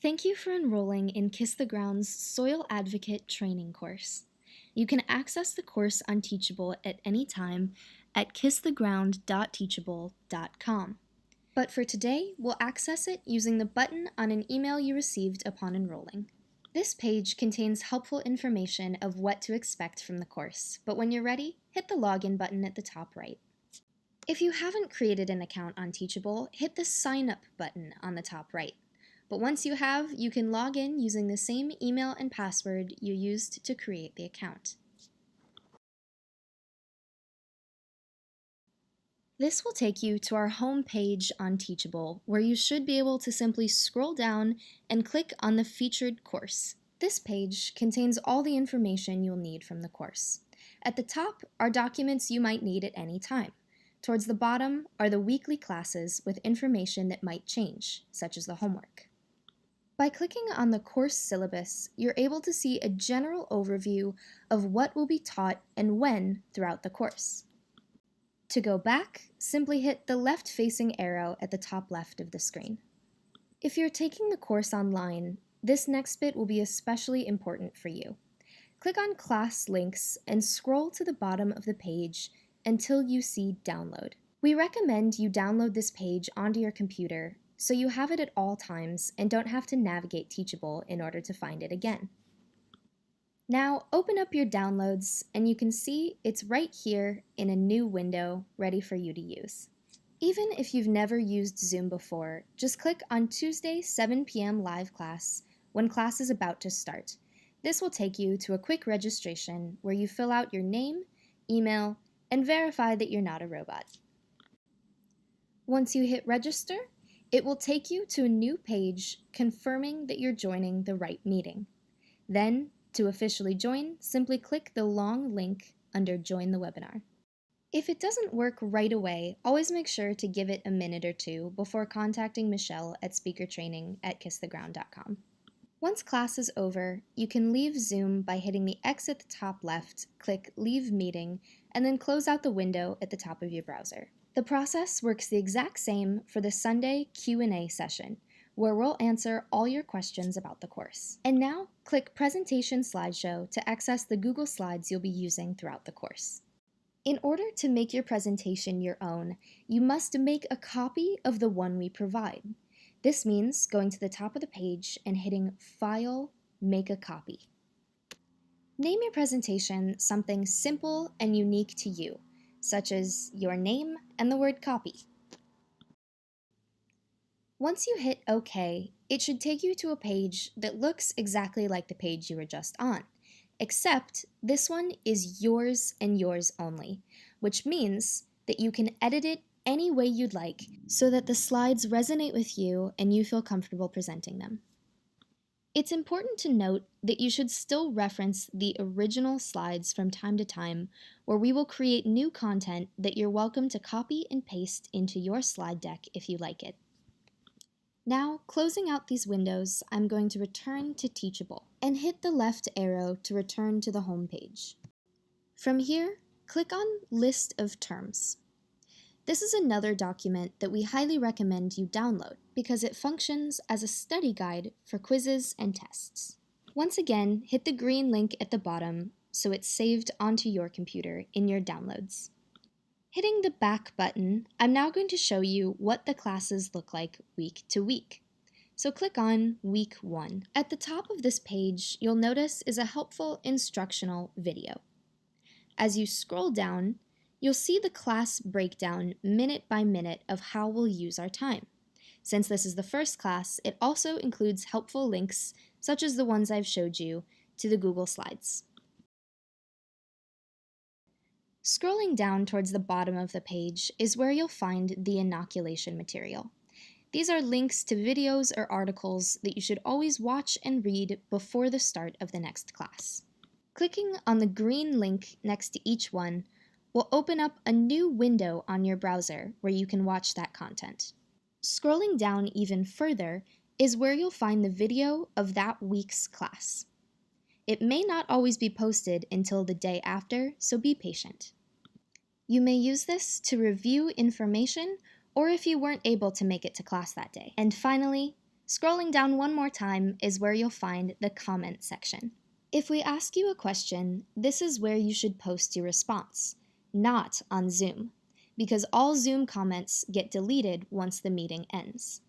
Thank you for enrolling in Kiss the Ground's Soil Advocate training course. You can access the course on Teachable at any time at kisstheground.teachable.com. But for today, we'll access it using the button on an email you received upon enrolling. This page contains helpful information of what to expect from the course, but when you're ready, hit the login button at the top right. If you haven't created an account on Teachable, hit the Sign Up button on the top right. But once you have, you can log in using the same email and password you used to create the account. This will take you to our home page on Teachable, where you should be able to simply scroll down and click on the featured course. This page contains all the information you'll need from the course. At the top are documents you might need at any time. Towards the bottom are the weekly classes with information that might change, such as the homework. By clicking on the course syllabus, you're able to see a general overview of what will be taught and when throughout the course. To go back, simply hit the left-facing arrow at the top left of the screen. If you're taking the course online, this next bit will be especially important for you. Click on class links and scroll to the bottom of the page until you see Download. We recommend you download this page onto your computer so you have it at all times and don't have to navigate Teachable in order to find it again. Now open up your downloads and you can see it's right here in a new window ready for you to use. Even if you've never used Zoom before, just click on Tuesday 7 p.m. live class when class is about to start. This will take you to a quick registration where you fill out your name, email, and verify that you're not a robot. Once you hit register, it will take you to a new page confirming that you're joining the right meeting. Then, to officially join, simply click the long link under Join the Webinar. If it doesn't work right away, always make sure to give it a minute or two before contacting Michelle at speakertraining@kisstheground.com. Once class is over, you can leave Zoom by hitting the X at the top left, click Leave Meeting, and then close out the window at the top of your browser. The process works the exact same for the Sunday Q&A session, where we'll answer all your questions about the course. And now, click Presentation Slideshow to access the Google Slides you'll be using throughout the course. In order to make your presentation your own, you must make a copy of the one we provide. This means going to the top of the page and hitting File, Make a Copy. Name your presentation something simple and unique to you, such as your name and the word copy. Once you hit OK, it should take you to a page that looks exactly like the page you were just on, except this one is yours and yours only, which means that you can edit it any way you'd like so that the slides resonate with you and you feel comfortable presenting them. It's important to note that you should still reference the original slides from time to time, where we will create new content that you're welcome to copy and paste into your slide deck if you like it. Now, closing out these windows, I'm going to return to Teachable and hit the left arrow to return to the home page. From here, click on List of Terms. This is another document that we highly recommend you download because it functions as a study guide for quizzes and tests. Once again, hit the green link at the bottom so it's saved onto your computer in your downloads. Hitting the back button, I'm now going to show you what the classes look like week to week. So click on Week 1. At the top of this page, you'll notice is a helpful instructional video. As you scroll down, you'll see the class breakdown minute by minute of how we'll use our time. Since this is the first class, it also includes helpful links, such as the ones I've showed you, to the Google Slides. Scrolling down towards the bottom of the page is where you'll find the inoculation material. These are links to videos or articles that you should always watch and read before the start of the next class. Clicking on the green link next to each one will open up a new window on your browser where you can watch that content. Scrolling down even further is where you'll find the video of that week's class. It may not always be posted until the day after, so be patient. You may use this to review information or if you weren't able to make it to class that day. And finally, Scrolling down one more time is where you'll find the comment section. If we ask you a question, this is where you should post your response, not on Zoom, because all Zoom comments get deleted once the meeting ends.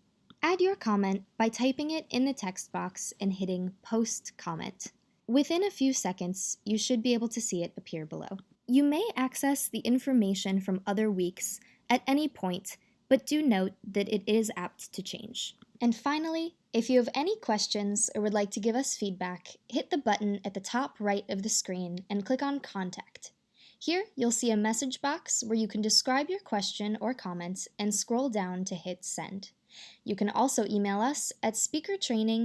Add your comment by typing it in the text box and hitting Post Comment. Within a few seconds, you should be able to see it appear below. You may access the information from other weeks at any point, but do note that it is apt to change. And finally, if you have any questions or would like to give us feedback, hit the button at the top right of the screen and click on Contact. Here, you'll see a message box where you can describe your question or comment and scroll down to hit Send. You can also email us at speakertraining